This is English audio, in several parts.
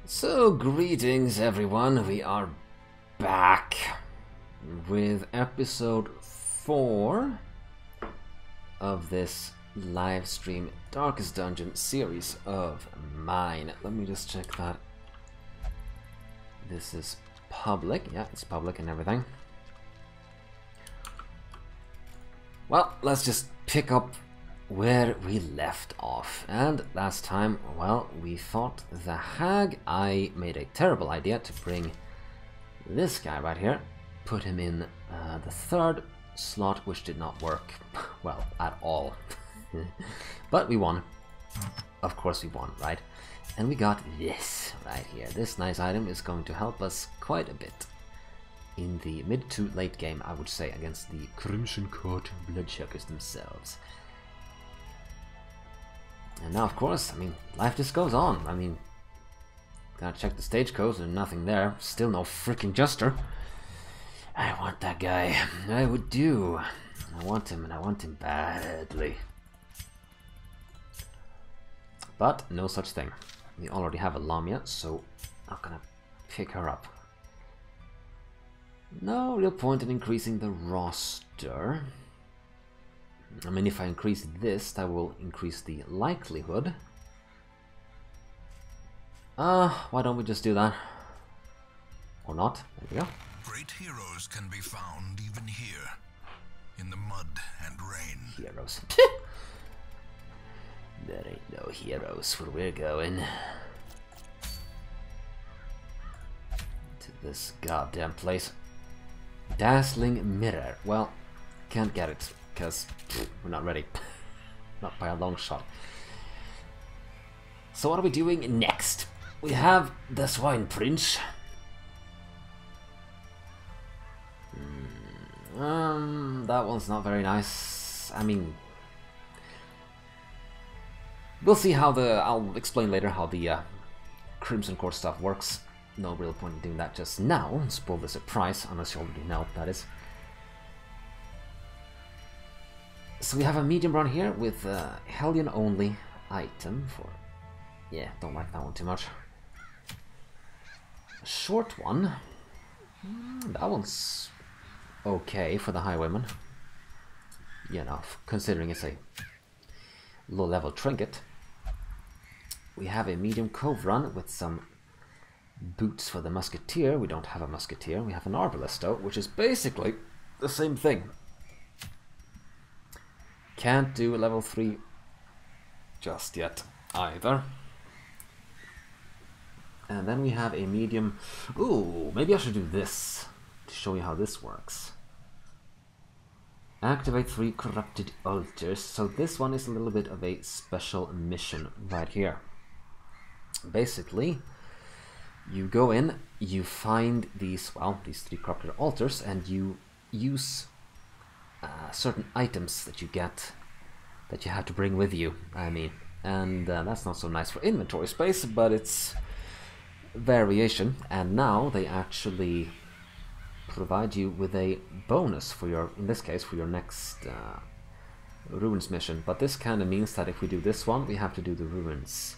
So, greetings everyone, we are back with episode 4 of this live stream Darkest Dungeon series of mine. Let me just check that this is public. Yeah, it's public and everything. Well, let's just pick up where we left off. And last time, well, we fought the hag. I made a terrible idea to bring this guy right here, put him in the third slot, which did not work well at all. But we won. Of course we won, right? And we got this right here. This nice item is going to help us quite a bit in the mid to late game, I would say, against the Crimson Court Bloodsuckers themselves. And now, of course, I mean, life just goes on. I mean, gotta check the stage codes and nothing there. Still no freaking Jester. I want that guy. I would do. I want him, and I want him badly. But no such thing. We already have a Lamia, so not gonna pick her up. No real point in increasing the roster. I mean, if I increase this, that will increase the likelihood. Why don't we just do that? Or not? There we go. Great heroes can be found even here, in the mud and rain. Heroes. There ain't no heroes where we're going. To this goddamn place. Dazzling mirror. Well, can't get it, because we're not ready. Not by a long shot. So what are we doing next? We have the Swine Prince. That one's not very nice. I mean, we'll see how I'll explain later how the Crimson Court stuff works. No real point in doing that just now. Spoil the surprise, unless you already know, that is. So we have a medium run here with a Hellion only item for... Yeah, don't like that one too much. A short one. That one's okay for the Highwayman. You know, considering it's a low level trinket. We have a medium cove run with some boots for the Musketeer. We don't have a Musketeer. We have an Arbalest though, which is basically the same thing. Can't do a level 3 just yet either. And then we have a medium... Ooh, maybe I should do this to show you how this works. Activate 3 corrupted altars. So this one is a little bit of a special mission right here. Basically, you go in, you find these 3 corrupted altars, and you use certain items that you get that you have to bring with you, I mean, and that's not so nice for inventory space, but it's variation. And now they actually provide you with a bonus for your, in this case, for your next ruins mission. But this kind of means that if we do this one, we have to do the ruins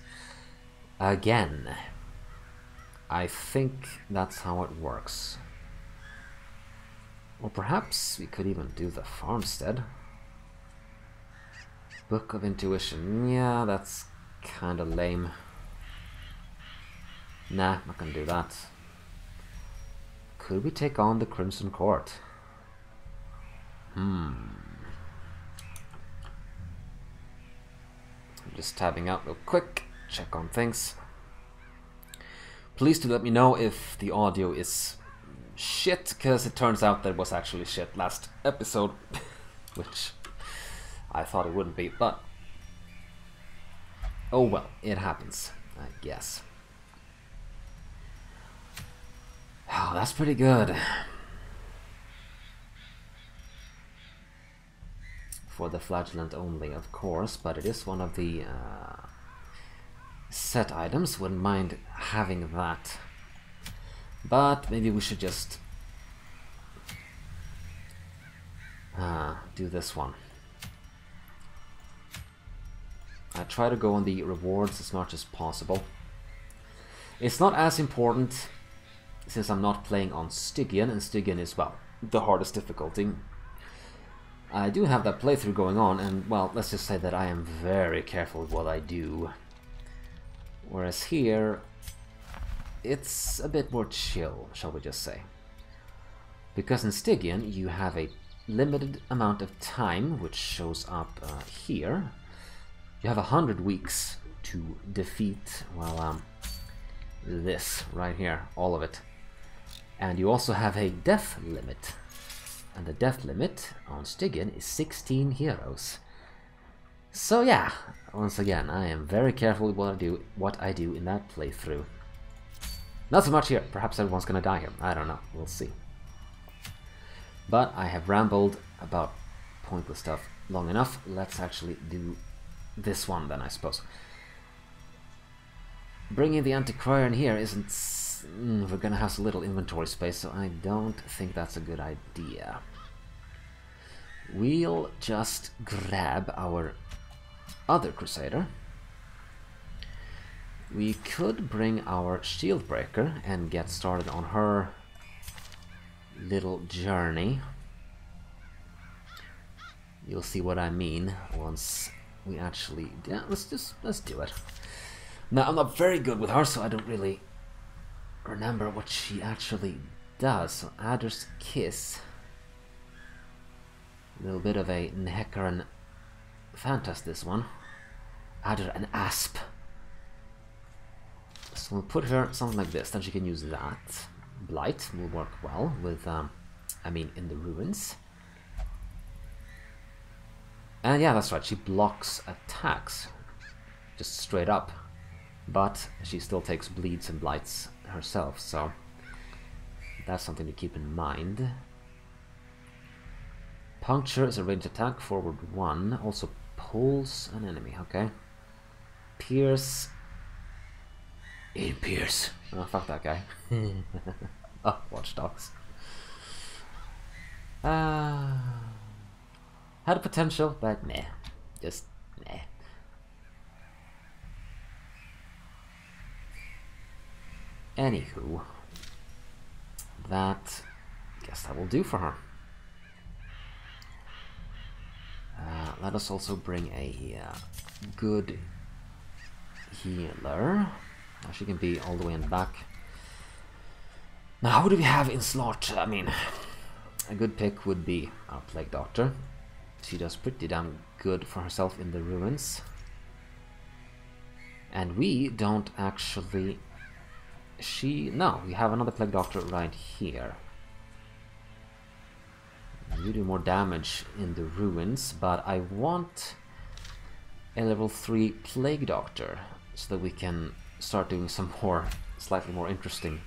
again. I think that's how it works. Or perhaps we could even do the farmstead. Book of Intuition. Yeah, that's kind of lame. Nah, not gonna do that. Could we take on the Crimson Court? I'm just tabbing out real quick. Check on things. Please do let me know if the audio is shit, because it turns out that it was actually shit last episode, which I thought it wouldn't be, but oh well, it happens, I guess. Oh, that's pretty good. For the Flagellant only, of course, but it is one of the set items. Wouldn't mind having that. But maybe we should just do this one. I try to go on the rewards as much as possible. It's not as important since I'm not playing on Stygian, and Stygian is, well, the hardest difficulty. I do have that playthrough going on, and, well, let's just say that I am very careful with what I do. Whereas here, it's a bit more chill, shall we just say. Because in Stygian, you have a limited amount of time, which shows up here. You have 100 weeks to defeat, well, this right here, all of it. And you also have a death limit. And the death limit on Stygian is 16 heroes. So yeah, once again, I am very careful with what I do in that playthrough. Not so much here, perhaps everyone's gonna die here, I don't know, we'll see. But I have rambled about pointless stuff long enough, let's actually do this one then, I suppose. Bringing the Antiquarian here isn't... we're gonna have so little inventory space, so I don't think that's a good idea. We'll just grab our other Crusader. We could bring our Shieldbreaker and get started on her little journey. You'll see what I mean once we actually... yeah, let's do it. Now, I'm not very good with her, so I don't really remember what she actually does. So Adder's Kiss, a little bit of a Nehekaran Phantas, this one. Adder and Asp. So we'll put her something like this, then she can use that. Blight will work well with, I mean, in the ruins. And yeah, that's right, she blocks attacks, just straight up. But she still takes bleeds and blights herself, so that's something to keep in mind. Puncture is a ranged attack, forward 1, also pulls an enemy, okay. Pierce... Pierce. Oh, fuck that guy. Oh, Watchdogs. Had potential, but meh. Just meh. Anywho, guess that will do for her. Let us also bring a good healer. She can be all the way in the back. Now, who do we have in slot? I mean, a good pick would be our Plague Doctor. She does pretty damn good for herself in the ruins. And we don't actually... no, we have another Plague Doctor right here. You do more damage in the ruins, but I want a level 3 Plague Doctor so that we can start doing some more, slightly more interesting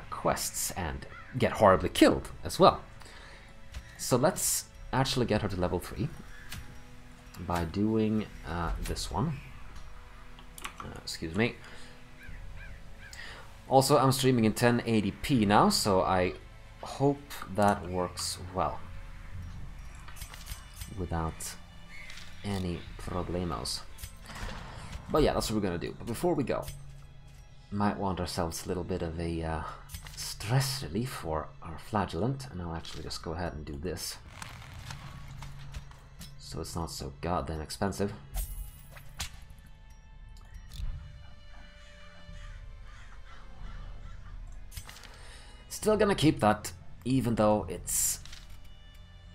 quests and get horribly killed as well. So let's actually get her to level 3 by doing this one. Excuse me. Also, I'm streaming in 1080p now, so I hope that works well without any problemos. But yeah, that's what we're gonna do. But before we go, might want ourselves a little bit of a stress relief for our flagellant, and I'll actually just go ahead and do this, so it's not so goddamn expensive. Still gonna keep that, even though it's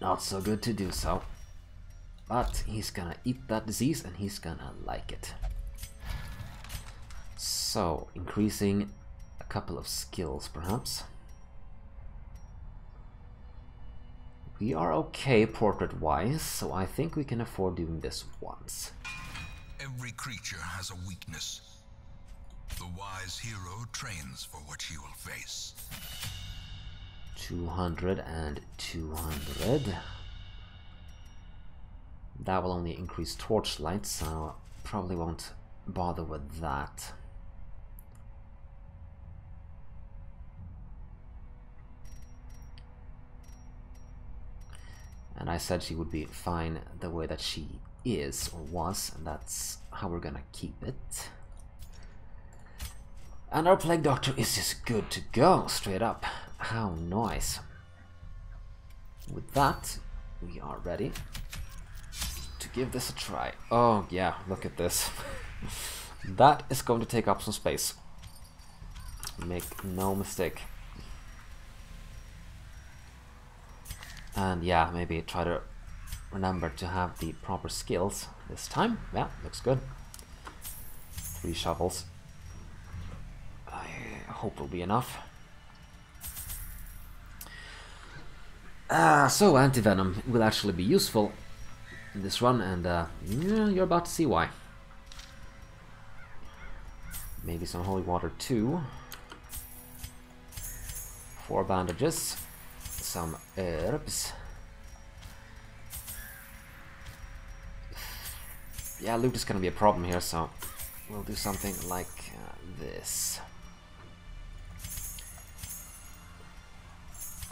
not so good to do so. But he's gonna eat that disease and he's gonna like it. So, increasing a couple of skills, perhaps. We are okay portrait-wise, so I think we can afford doing this once. Every creature has a weakness. The wise hero trains for what she will face. 200 and 200. That will only increase torchlight, so probably won't bother with that. And I said she would be fine the way that she is, or was, and that's how we're gonna keep it. And our Plague Doctor is just good to go, straight up. How nice. With that, we are ready to give this a try. Oh yeah, look at this. That is going to take up some space. Make no mistake. And yeah, maybe try to remember to have the proper skills this time. Yeah, looks good. 3 shovels. I hope will be enough. So anti-venom will actually be useful in this run, and yeah, you're about to see why. Maybe some holy water too. 4 bandages. Some herbs. Yeah, loot is gonna be a problem here, so we'll do something like this.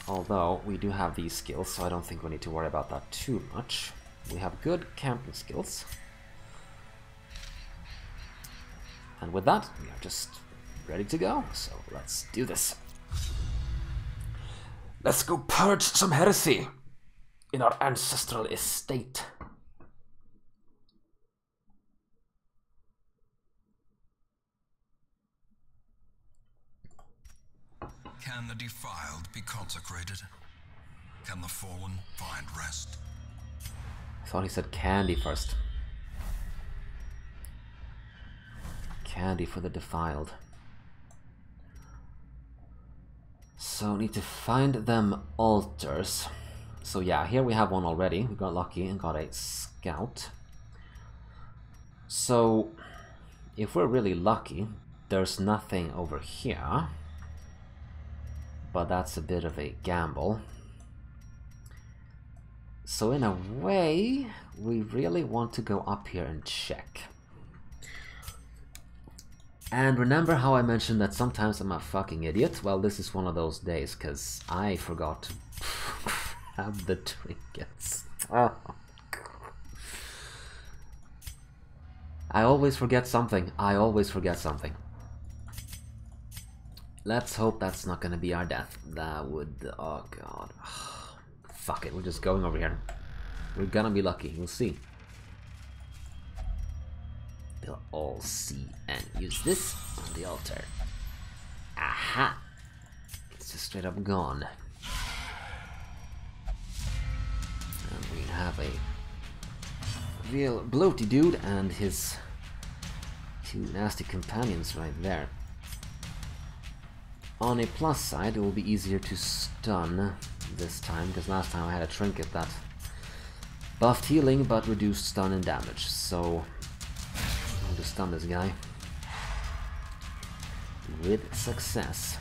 Although we do have these skills, so I don't think we need to worry about that too much. We have good camping skills. And with that, we are just ready to go. So let's do this. Let's go purge some heresy in our ancestral estate. Can the defiled be consecrated? Can the fallen find rest? I thought he said candy first. Candy for the defiled. So need to find them altars. So yeah, here we have one already. We got lucky and got a scout. So if we're really lucky, there's nothing over here. But that's a bit of a gamble. So in a way, we really want to go up here and check. And remember how I mentioned that sometimes I'm a fucking idiot? Well, this is one of those days, because I forgot to grab the trinkets. Oh. I always forget something. I always forget something. Let's hope that's not gonna be our death. That would... oh god. Fuck it, we're just going over here. We're gonna be lucky, we'll see. They'll all see and use this on the altar. Aha! It's just straight up gone. And we have a real bloaty dude and his 2 nasty companions right there. On a plus side, it will be easier to stun this time, because last time I had a trinket that buffed healing but reduced stun and damage, so I'll just stun this guy with success.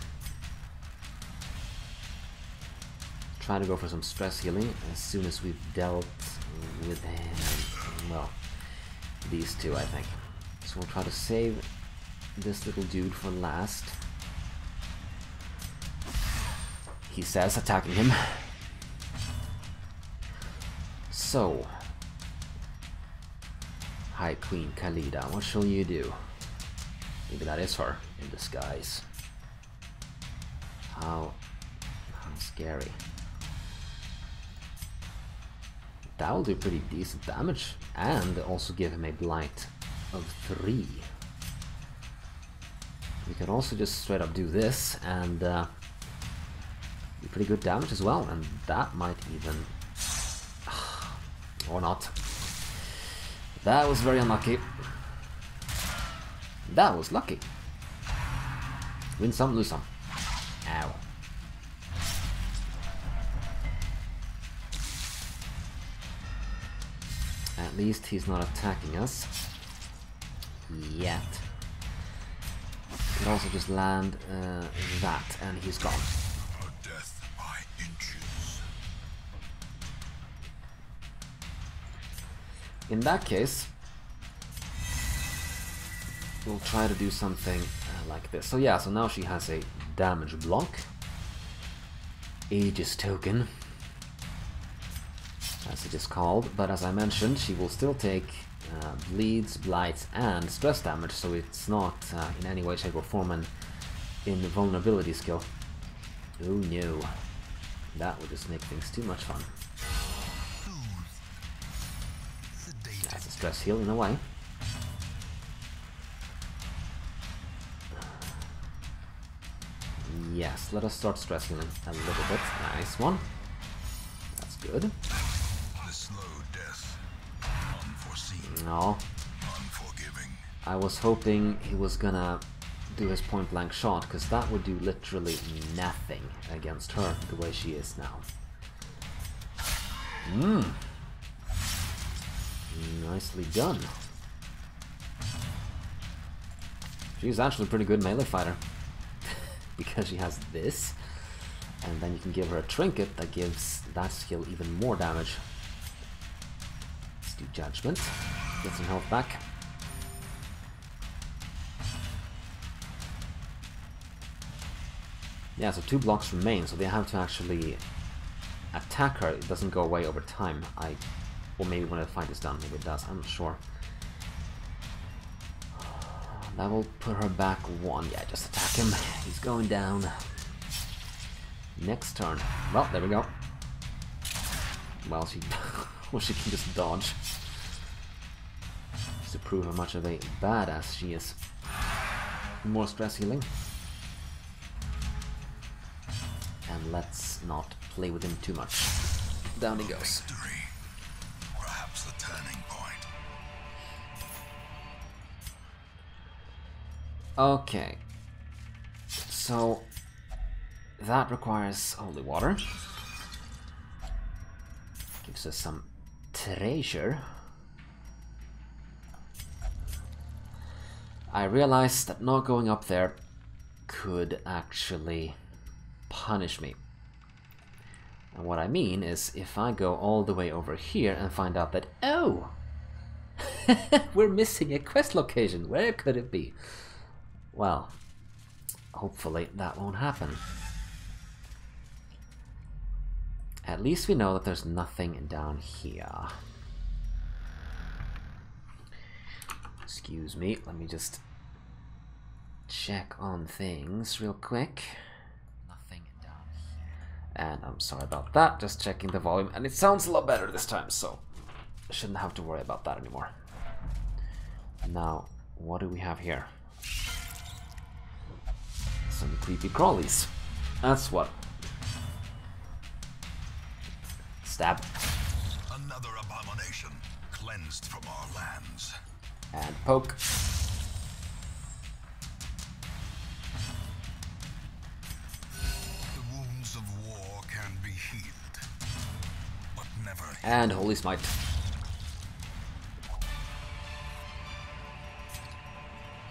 Try to go for some stress healing as soon as we've dealt with him. Well, these two, I think. So we'll try to save this little dude for last. He says, attacking him. So, High Queen Khalida, what shall you do? Maybe that is her in disguise. How scary. That will do pretty decent damage, and also give him a blight of 3. We can also just straight up do this, and do pretty good damage as well, and that might even... or not. That was very unlucky. That was lucky. Win some, lose some. Ow. At least he's not attacking us. Yet. We can also just land that, and he's gone. In that case, we'll try to do something like this. So yeah, so now she has a damage block. Aegis token. as it is called, but as I mentioned, she will still take bleeds, blights, and stress damage, so it's not in any way, shape, or form an invulnerability skill. Oh no, that would just make things too much fun. That's a stress heal in a way. Yes, let us start stress healing a little bit. Nice one. That's good. The slow death, unforeseen, No. unforgiving. I was hoping he was gonna do his point blank shot, because that would do literally nothing against her the way she is now. Nicely done. She's actually a pretty good melee fighter. Because she has this, and then you can give her a trinket that gives that skill even more damage. Let's do judgment. Get some health back. Yeah, so 2 blocks remain, so they have to actually attack her. It doesn't go away over time. Or maybe when the fight is done, maybe it does, I'm not sure. That will put her back 1. Yeah, just attack him. He's going down. Next turn. Well, there we go. Well, she can just dodge. Just to prove how much of a badass she is. More stress healing. And let's not play with him too much. Down he goes. Victory. Perhaps the turning point. Okay, so that requires holy water. Gives us some treasure. I realized that not going up there could actually punish me. And what I mean is, if I go all the way over here and find out that, oh, we're missing a quest location, where could it be? Well, hopefully that won't happen. At least we know that there's nothing down here. Excuse me, let me just check on things real quick. Nothing down here. And I'm sorry about that, just checking the volume, and it sounds a lot better this time, so I shouldn't have to worry about that anymore. Now, what do we have here? Some creepy crawlies. That's what. Stab. Another abomination cleansed from our lands. And poke. The wounds of war can be healed, but never healed. And holy smite.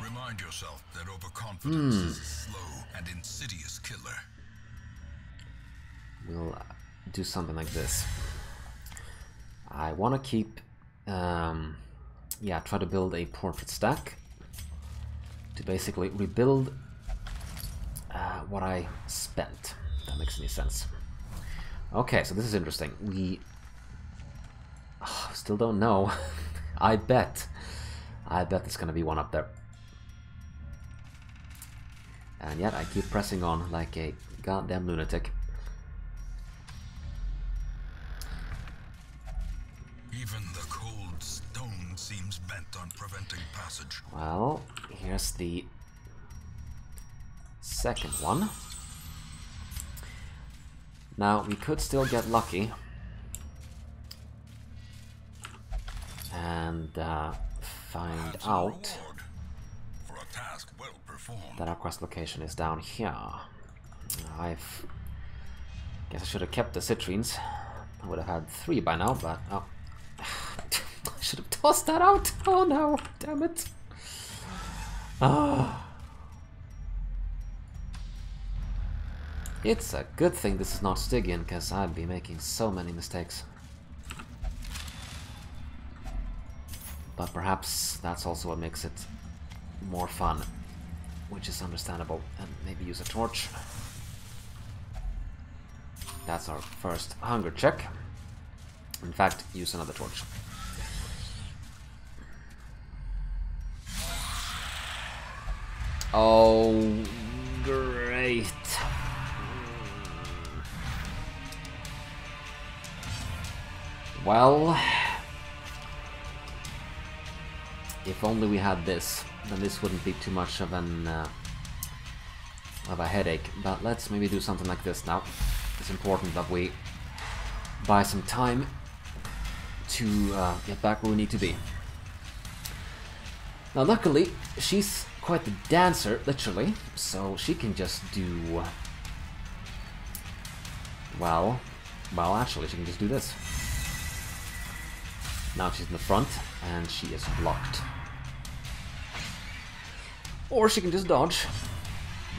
Remind yourself that overconfidence is a slow and insidious killer. We'll do something like this. I want to keep, yeah, try to build a portrait stack to basically rebuild what I spent. If that makes any sense. Okay, so this is interesting. We still don't know. I bet there's gonna be one up there. And yet I keep pressing on like a goddamn lunatic. Even the cold stone seems bent on preventing passage. Well, here's the second one. Now, we could still get lucky and find out For a task well performed. that our quest location is down here. Guess I should have kept the citrines. I would have had 3 by now, but oh. I should have tossed that out. Oh no, damn it. Ah. It's a good thing this is not Stygian, because I'd be making so many mistakes. But perhaps that's also what makes it more fun, which is understandable. And maybe use a torch. That's our first hunger check. In fact, use another torch. Oh, great. Well, if only we had this, then this wouldn't be too much of a headache. But let's maybe do something like this now. It's important that we buy some time to get back where we need to be. Now, luckily, she's quite the dancer, literally, so she can just do... Well, actually, she can just do this. Now she's in the front, and she is blocked. Or she can just dodge.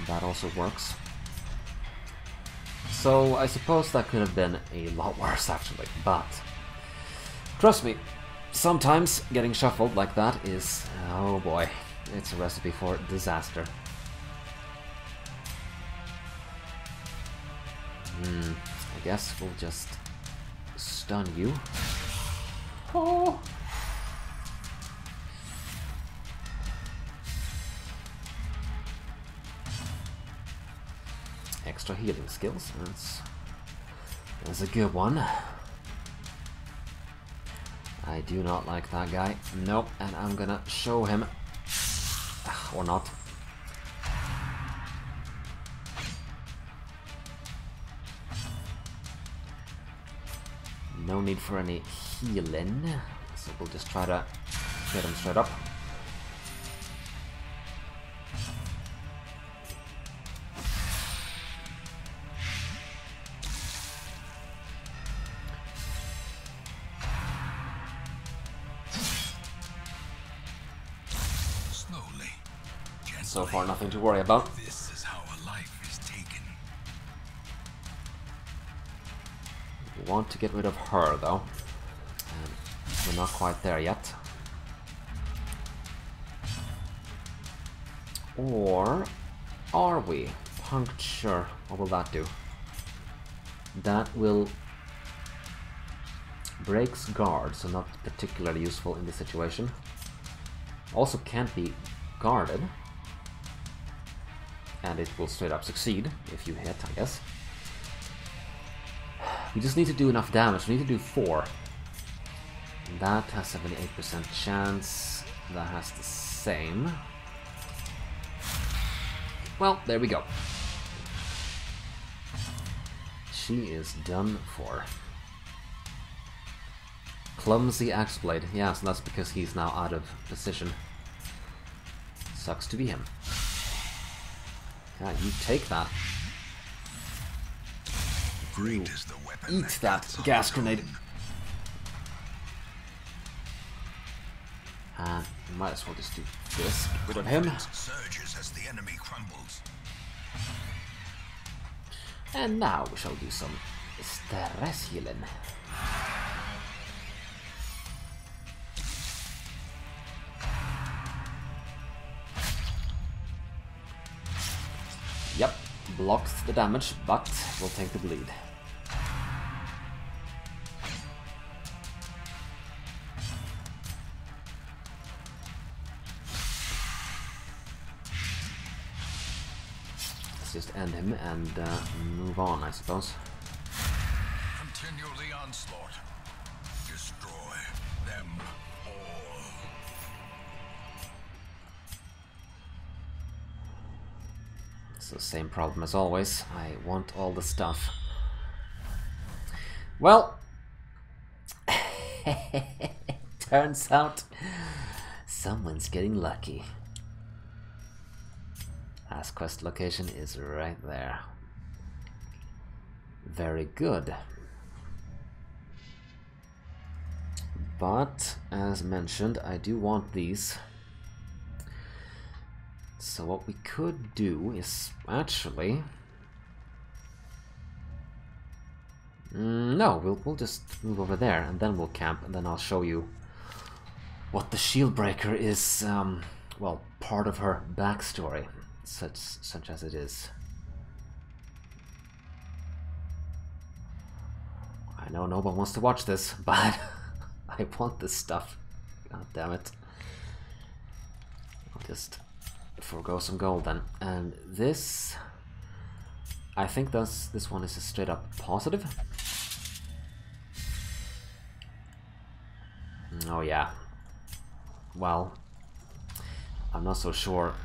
That also works. So I suppose that could have been a lot worse, actually, but... Trust me, sometimes getting shuffled like that is... Oh boy, it's a recipe for disaster. I guess we'll just stun you. Oh. Extra healing skills, that's a good one. I do not like that guy. Nope, and I'm gonna show him. Or not. No need for any healing, so we'll just try to get him straight up. Slowly. So far, nothing to worry about. This is how a life is taken. We want to get rid of her, though. We're not quite there yet. Or are we? Puncture. What will that do? That will breaks guard, so not particularly useful in this situation. Also can't be guarded. And it will straight up succeed if you hit, I guess. We just need to do enough damage. We need to do 4. That has 78% chance. That has the same. Well, there we go. She is done for. Clumsy axe blade. Yeah, so that's because he's now out of position. Sucks to be him. Yeah, you take that. You eat that gas grenade. And we might as well just do this. Get rid of him. Surges as the enemy crumbles. And now we shall do some stress healing. Yep, blocks the damage, but will take the bleed. Let's just end him and move on, I suppose. Continue the onslaught. Destroy them all. It's the same problem as always. I want all the stuff. Well, turns out someone's getting lucky. Last quest location is right there. Very good. But, as mentioned, I do want these. So what we could do is actually... no, we'll just move over there and then we'll camp, and then I'll show you what the shield breaker is, well, part of her backstory, such as it is. I know no one wants to watch this, but I want this stuff. God damn it. I'll just forego some gold then. And this... I think this one is a straight up positive. Oh yeah. Well, I'm not so sure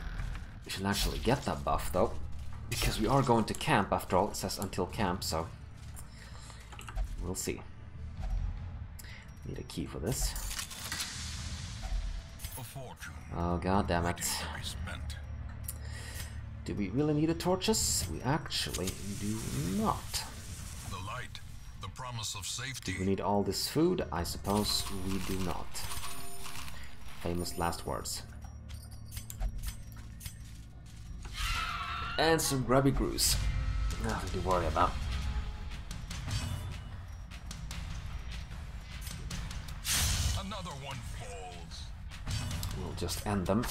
we should actually get that buff though, because we are going to camp after all. It says until camp, so we'll see. Need a key for this. Oh god damn it. Do we really need the torches? We actually do not. The light, the promise of safety. Do we need all this food? I suppose we do not. Famous last words. And some grubby grooves. Nothing to worry about. Another one falls. We'll just end them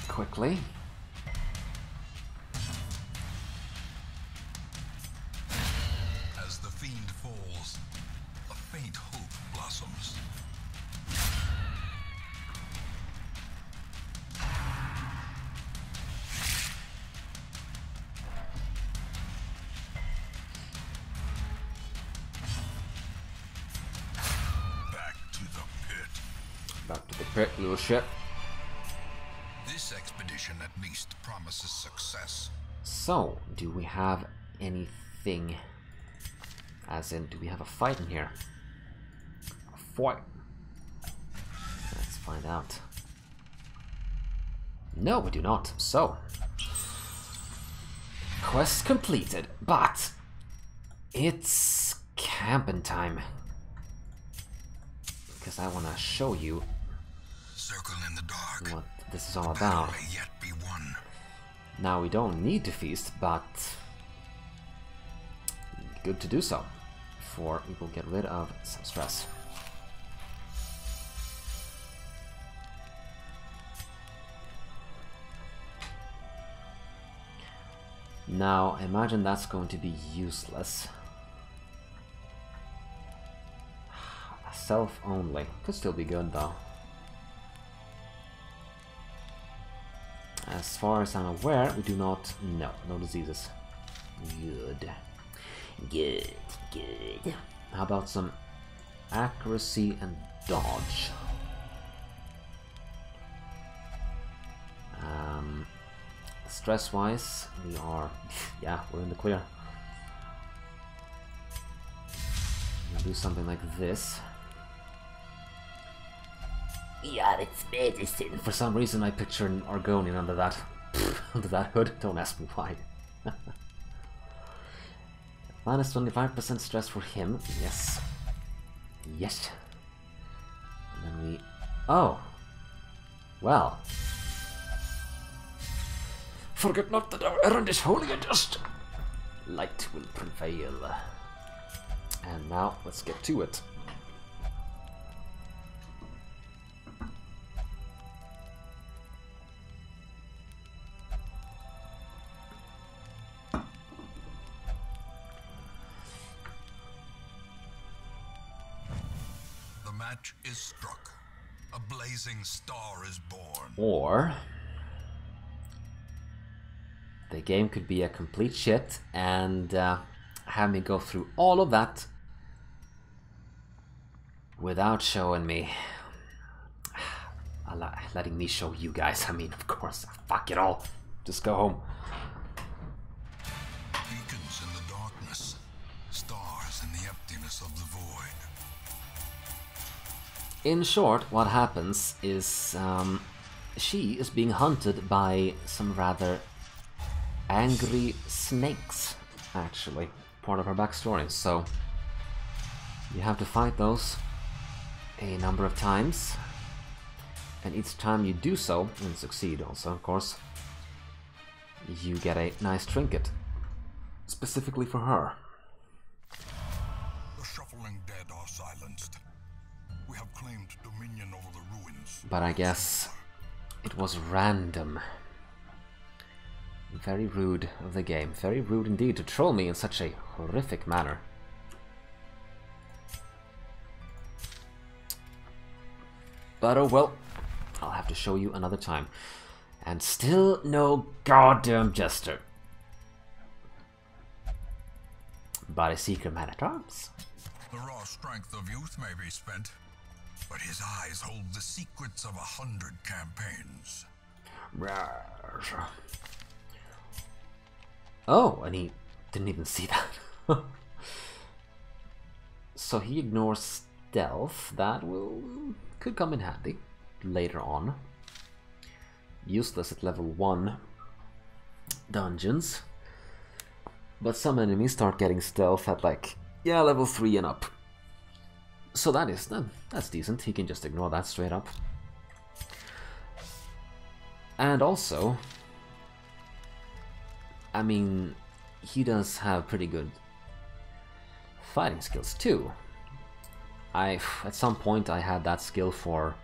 quickly. As the fiend falls, a faint hope blossoms. Back to the pit, little ship. This expedition at least promises success. So, do we have anything? As in, do we have a fight in here? A fight? Let's find out. No, we do not. So, quest completed, but it's camping time. Because I want to show you Circle in the dark. what this is all about. May yet be won. Now we don't need to feast, but good to do so, for we will get rid of some stress. Now imagine that's going to be useless. Self only. Could still be good though. As far as I'm aware, we do not... No diseases. Good. Good, good. How about some accuracy and dodge? Stress-wise, we are... yeah, we're in the clear. We'll do something like this. Yeah, it's medicine. For some reason I picture an Argonian under that hood. Don't ask me why. Minus 25% stress for him. Yes. Yes. And then we... Oh. Well. Forget not that our errand is holy and just. Light will prevail. And now, let's get to it. The match is struck. A blazing star is born. Or the game could be a complete shit and have me go through all of that without showing me, letting me show you guys. I mean, of course, fuck it all. Just go home. Beacons in the darkness, stars in the emptiness of the void. In short, what happens is she is being hunted by some rather angry snakes, actually, part of her backstory. So you have to fight those a number of times, and each time you do so, and succeed also, of course, you get a nice trinket, specifically for her. The shuffling dead are silenced. We have claimed dominion over the ruins. But I guess it was random. Very rude of the game. Very rude indeed to troll me in such a horrific manner. But oh well, I'll have to show you another time. And still no goddamn jester. But a secret man-at-arms. The raw strength of youth may be spent, but his eyes hold the secrets of 100 campaigns. Oh, and he didn't even see that. So he ignores stealth. That could come in handy later on. Useless at level 1 dungeons. But some enemies start getting stealth at like, yeah, level 3 and up. So that's decent. He can just ignore that straight up. And also, I mean, he does have pretty good fighting skills too. At some point I had that skill for,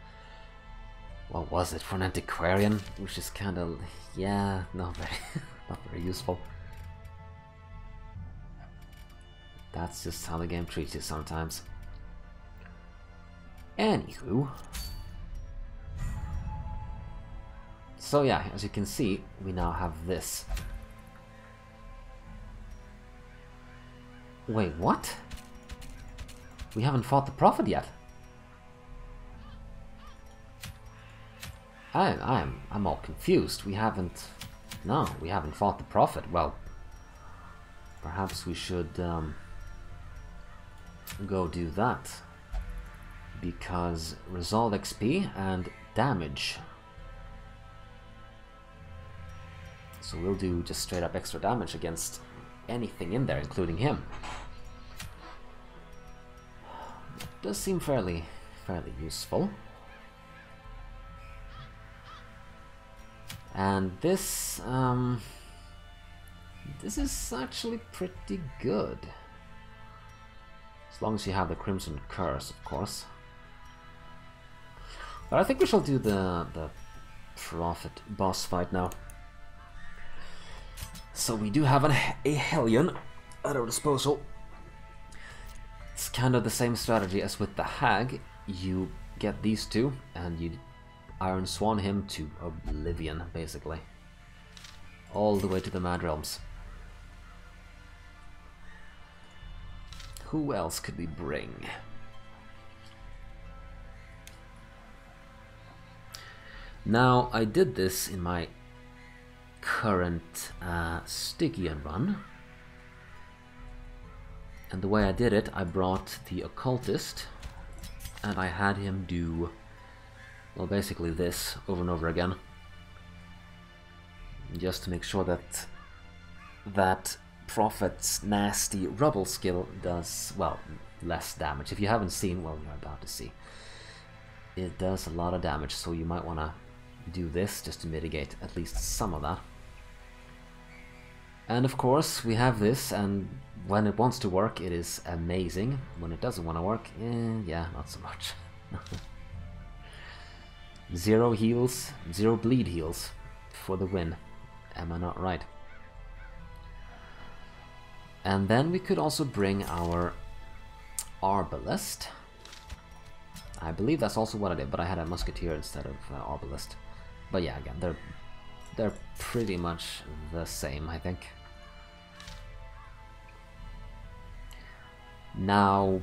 what was it, for an antiquarian, which is kind of, yeah, not very useful. That's just how the game treats you sometimes. Anywho. So yeah, as you can see, we now have this. Wait, what? We haven't fought the Prophet yet. I'm all confused. We haven't fought the Prophet. Well, perhaps we should go do that, because resolve XP and damage. So we'll do just straight up extra damage against anything in there, including him. It does seem fairly useful. And this is actually pretty good. As long as you have the Crimson Curse, of course. But I think we shall do the Prophet boss fight now. So we do have a Hellion at our disposal. It's kind of the same strategy as with the Hag. You get these two and you Iron Swan him to oblivion, basically. All the way to the Mad Realms. Who else could we bring? Now, I did this in my current Stygian run. And the way I did it, I brought the Occultist and I had him do, well, basically this over and over again. Just to make sure that that Prophet's nasty rubble skill does, well, less damage. If you haven't seen, well, you're about to see. It does a lot of damage, so you might want to do this just to mitigate at least some of that. And of course, we have this, and when it wants to work, it is amazing. When it doesn't want to work, yeah, not so much. 0 heals, 0 bleed heals for the win. Am I not right? And then we could also bring our Arbalest. I believe that's also what I did, but I had a Musketeer instead of Arbalest. But yeah, again, they're pretty much the same, I think. Now,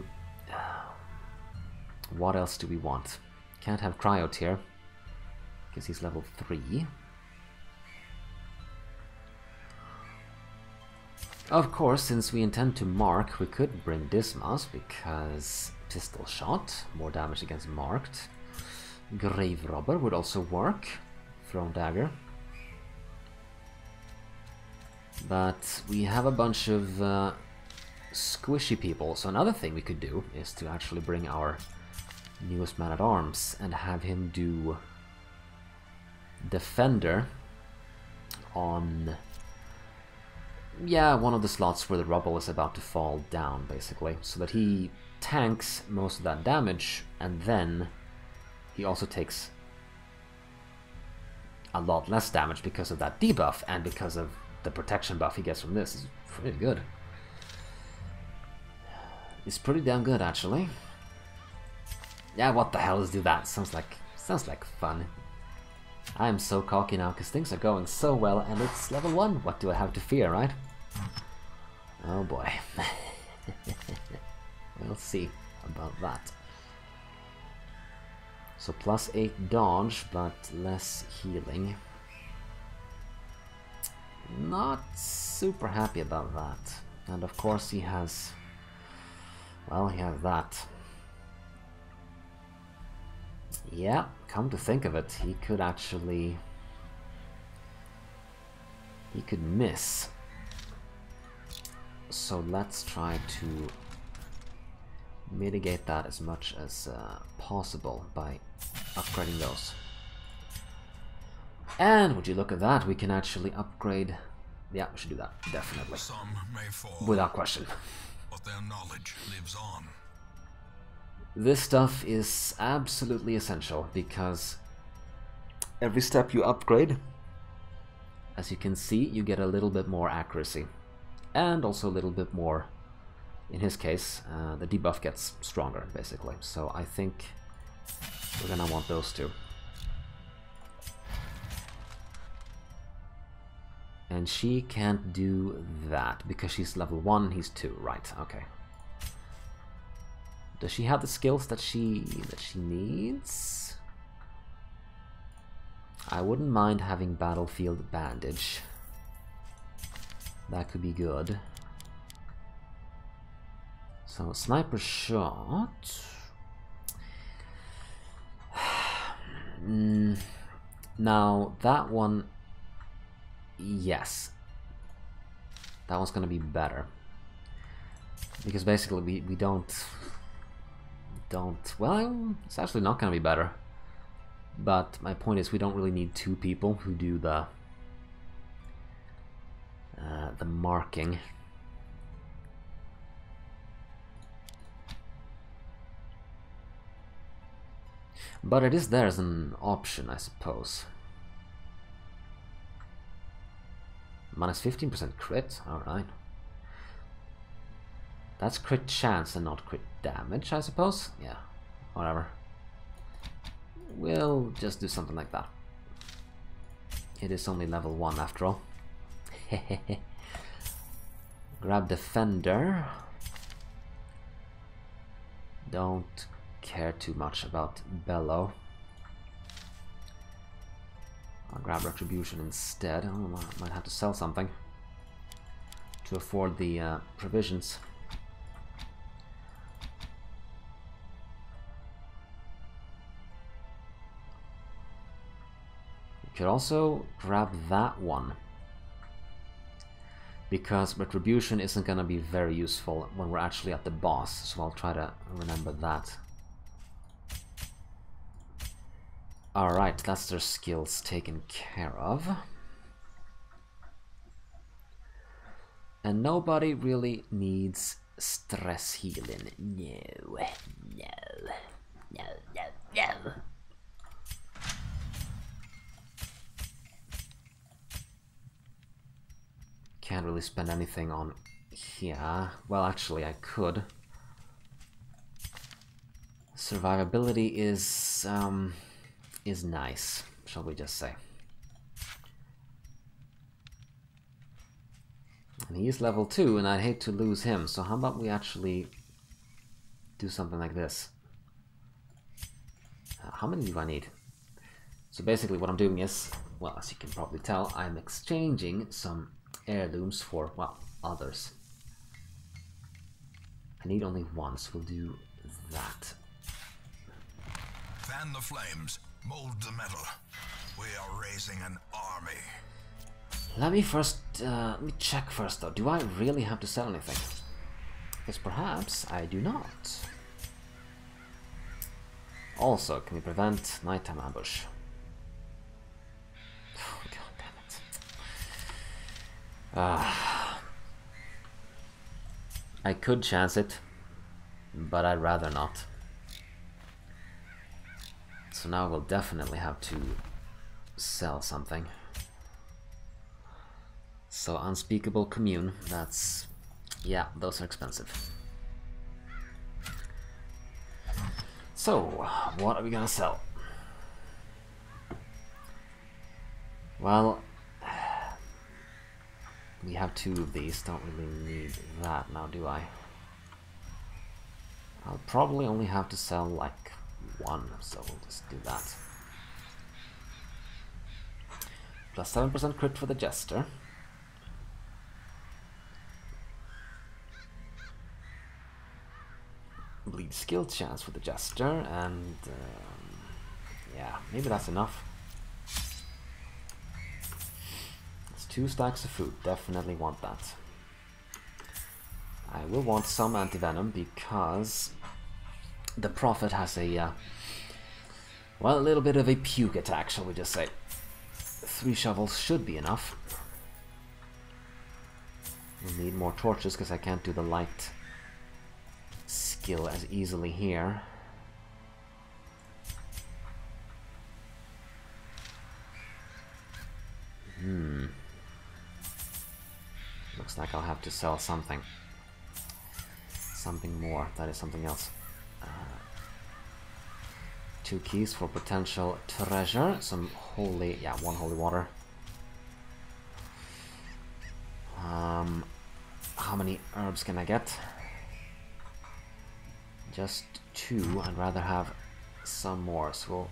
what else do we want? Can't have Cryo Tier, because he's level 3. Of course, since we intend to mark, we could bring Dismas, because Pistol Shot, more damage against marked. Grave Robber would also work. Thrown Dagger. But we have a bunch of squishy people, so another thing we could do is to actually bring our newest man-at-arms and have him do Defender on, yeah, one of the slots where the rubble is about to fall down, basically, so that he tanks most of that damage, and then he also takes a lot less damage because of that debuff and because of the protection buff he gets from this. Is pretty good. It's pretty damn good, actually. Yeah, what the hell is do that? Sounds like Sounds like fun. I'm so cocky now because things are going so well and it's level 1. What do I have to fear, right? Oh boy. We'll see about that. So +8 dodge, but less healing. Not super happy about that. And of course he has... well, he has that. Yeah, come to think of it, he could actually... he could miss. So let's try to mitigate that as much as possible by upgrading those. And would you look at that, we can actually upgrade... yeah, we should do that, definitely. Some may fall, without question. but their knowledge lives on. This stuff is absolutely essential because every step you upgrade, as you can see, you get a little bit more accuracy. And also a little bit more, in his case, the debuff gets stronger, basically. So I think we're gonna want those two. And she can't do that because she's level 1, he's 2. Right, okay. Does she have the skills that she needs? I wouldn't mind having Battlefield Bandage. That could be good. So Sniper Shot. Now that one, yes, that one's gonna be better because basically we don't. Well, it's actually not gonna be better. But my point is, we don't really need 2 people who do the marking. But it is there as an option, I suppose. Minus 15% crit, alright. That's crit chance and not crit damage, I suppose? Yeah, whatever. We'll just do something like that. It is only level 1 after all. Grab Defender. Don't care too much about Bellow. I'll grab Retribution instead. Oh, I might have to sell something to afford the provisions. Could also grab that one because Retribution isn't gonna be very useful when we're actually at the boss, so I'll try to remember that. Alright, that's their skills taken care of. And nobody really needs stress healing. No, no, no, no, no. Can't really spend anything on here. Well, actually, I could. Survivability is nice, shall we just say. And he's level 2, and I'd hate to lose him, so how about we actually do something like this? How many do I need? So basically what I'm doing is, well, as you can probably tell, I'm exchanging some heirlooms for, well, others. I need only one, so we'll do that. Fan the flames, mold the metal. We are raising an army. Let me check first though. Do I really have to sell anything? Because perhaps I do not. Also, can we prevent nighttime ambush? Oh, God damn it. I could chance it, but I'd rather not. So now we'll definitely have to sell something. So Unspeakable Commune, that's... yeah, those are expensive. So, what are we gonna sell? Well, we have 2 of these, don't really need that now, do I? I'll probably only have to sell like 1, so we'll just do that. Plus 7% crit for the Jester. Bleed skill chance for the Jester, and yeah, maybe that's enough. It's 2 stacks of food, definitely want that. I will want some anti-venom because the Prophet has a, well, a little bit of a puke attack, shall we just say. 3 shovels should be enough. We'll need more torches because I can't do the light skill as easily here. Looks like I'll have to sell something. Something more. That is something else. 2 keys for potential treasure. Some holy... yeah, 1 holy water. How many herbs can I get? Just 2. I'd rather have some more, so we'll...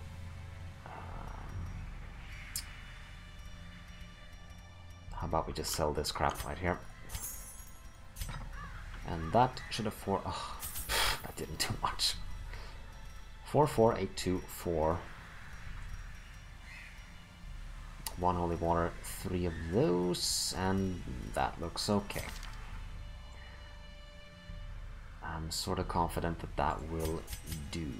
how about we just sell this crap right here? And that should have 4... oh, that didn't do much. 4, 4, 8, 2, 4. 1 holy water, 3 of those, and that looks okay. I'm sort of confident that that will do.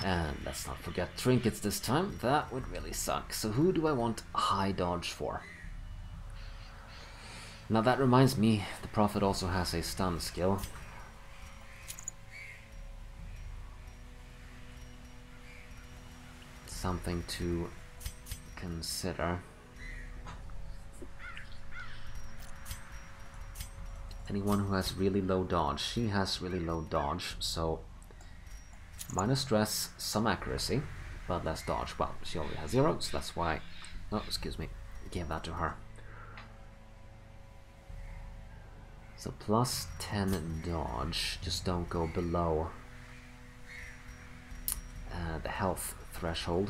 And let's not forget trinkets this time. That would really suck. So who do I want high dodge for? Now that reminds me, the Prophet also has a stun skill. Something to consider. Anyone who has really low dodge. She has really low dodge, so minus stress, some accuracy, but less dodge. Well, she already has 0, so that's why... oh, excuse me, gave that to her. So plus 10 dodge, just don't go below the health threshold.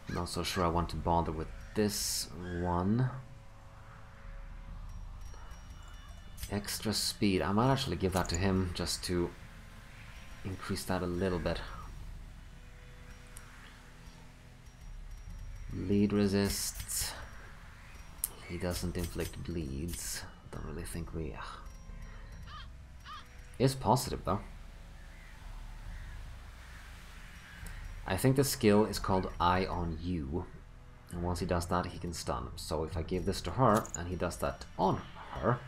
I'm not so sure I want to bother with this one. Extra speed, I might actually give that to him just to increase that a little bit. Bleed resists. He doesn't inflict bleeds. Don't really think we... It's positive though. I think the skill is called Eye on You, and once he does that he can stun. So if I give this to her and he does that on her,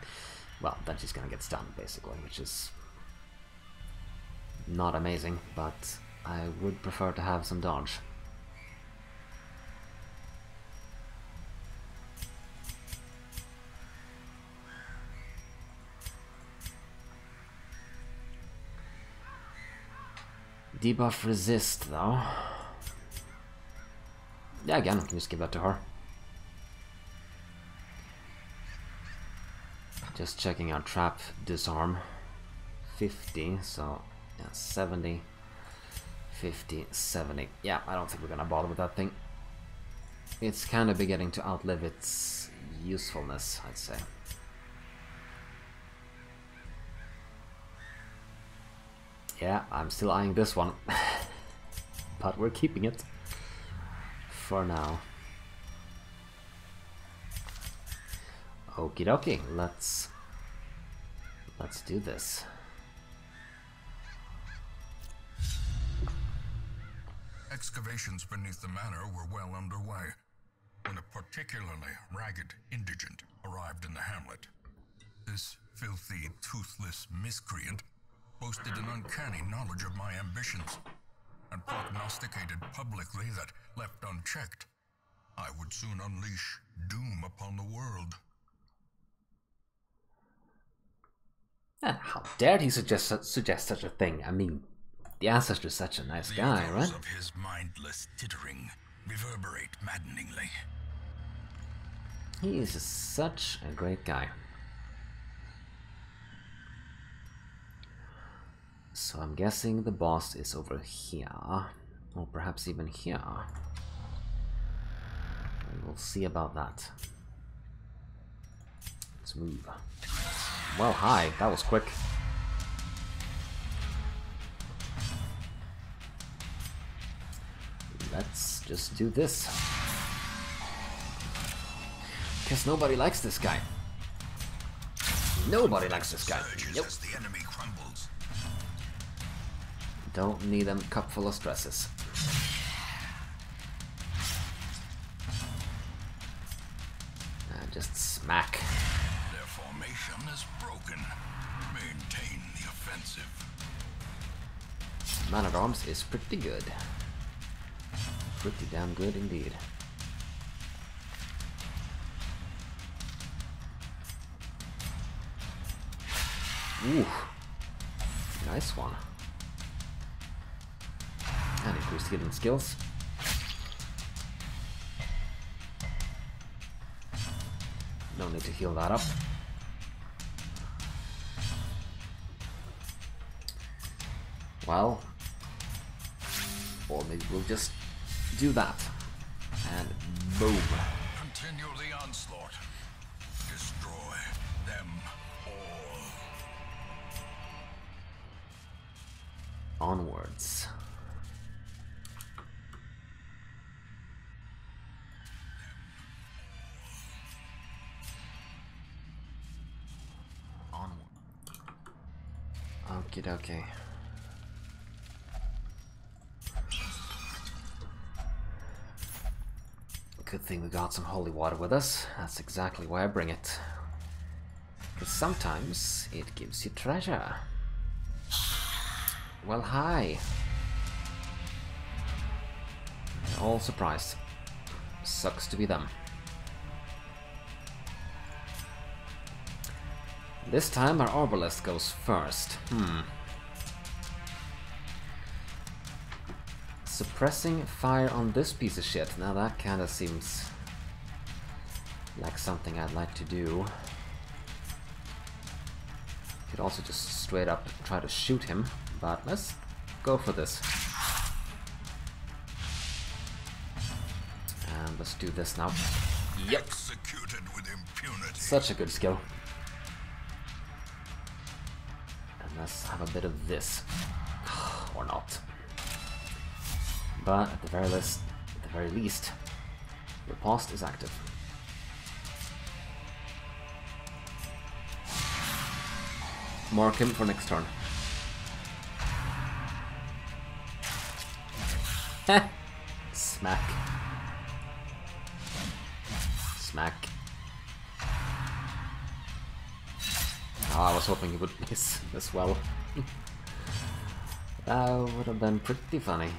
well, then she's gonna get stunned basically, which is not amazing, but I would prefer to have some dodge. Debuff resist though. Yeah, again, I can just give that to her. Just checking out trap disarm. 50, so yeah, 70, 50, 70. Yeah, I don't think we're gonna bother with that thing. It's kind of beginning to outlive its usefulness, I'd say. Yeah, I'm still eyeing this one, but we're keeping it for now. Okie dokie, let's do this. Excavations beneath the manor were well underway when a particularly ragged indigent arrived in the hamlet. This filthy, toothless miscreant boasted an uncanny knowledge of my ambitions and prognosticated publicly that, left unchecked, I would soon unleash doom upon the world. And how dared he suggest such a thing? I mean, The Ancestor's such a nice guy, right? Of his mindless tittering reverberate maddeningly. He is such a great guy. So I'm guessing the boss is over here, or perhaps even here. We'll see about that. Let's move. Well, hi, that was quick. Let's just do this. Because nobody likes this guy. Nobody likes this guy. Nope. The enemy crumbles. Don't need them cup full of stresses. Just smack. Their formation is broken. Maintain the offensive. Man at Arms is pretty good. Pretty damn good indeed. Ooh, nice one. And increased hidden skills. No need to heal that up. Well, or maybe we'll just do that. And boom. Continue the onslaught. Destroy them all. Onwards. Okie dokie. Good thing we got some holy water with us. That's exactly why I bring it. Because sometimes it gives you treasure. Well, hi. They're all surprised. Sucks to be them. This time our Arbalest goes first. Suppressing fire on this piece of shit. Now that kinda seems like something I'd like to do. Could also just straight up try to shoot him, but let's go for this. And let's do this now. Yep. Executed with impunity. Such a good skill. Let's have a bit of this, or not. But at the very least, riposte is active. Mark him for next turn. Smack. Smack. Oh, I was hoping he would miss as well. That would have been pretty funny.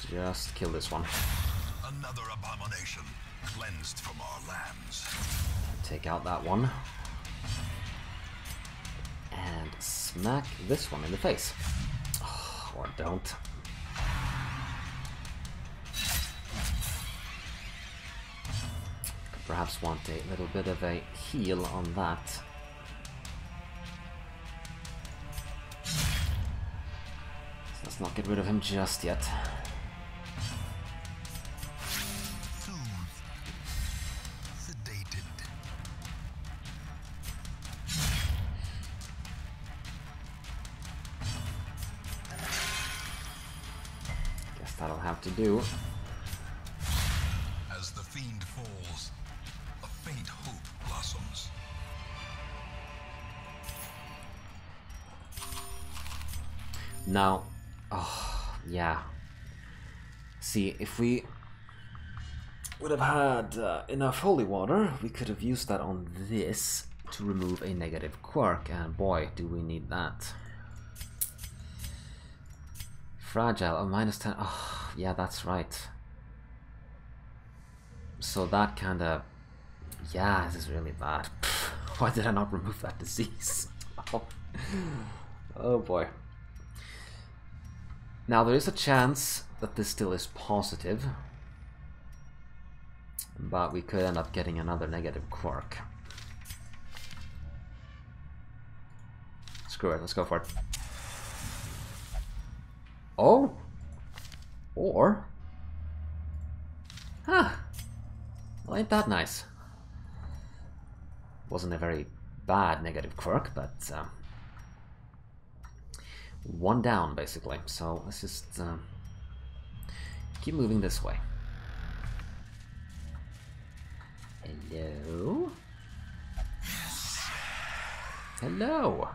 Just kill this one. Another abomination cleansed from our lands. Take out that one. And smack this one in the face. Oh, or don't. Perhaps want a little bit of a heal on that. So let's not get rid of him just yet. Sedated. Guess that'll have to do. As the fiend falls, a faint hope blossoms. Now, oh, yeah. See, if we would have had enough holy water, we could have used that on this to remove a negative quirk, and boy, do we need that. Fragile, oh, -10. Oh, yeah, that's right. So that kinda Yeah, this is really bad. Why did I not remove that disease? Oh. Oh boy. Now there is a chance that this still is positive, but we could end up getting another negative quirk. Screw it, let's go for it. Oh! Or... Huh. Well, ain't that nice. Wasn't a very bad negative quirk, but... one down, basically. So, let's just... keep moving this way. Hello? Hello!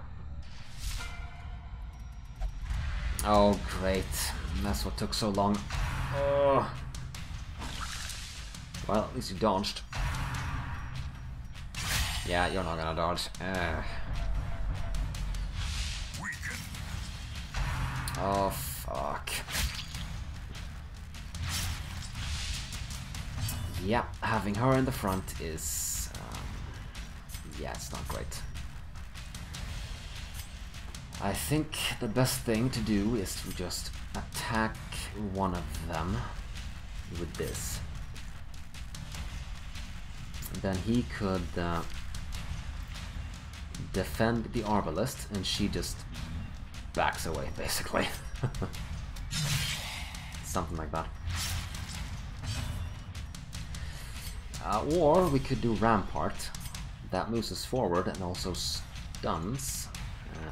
Oh, great. That's what took so long. Oh. Well, at least you dodged. Yeah, you're not gonna dodge. Oh, fuck. Yeah, having her in the front is... yeah, it's not great. I think the best thing to do is to just attack one of them with this. And then he could defend the arbalist, and she just backs away, basically. Something like that. Or we could do Rampart. That moves us forward and also stuns.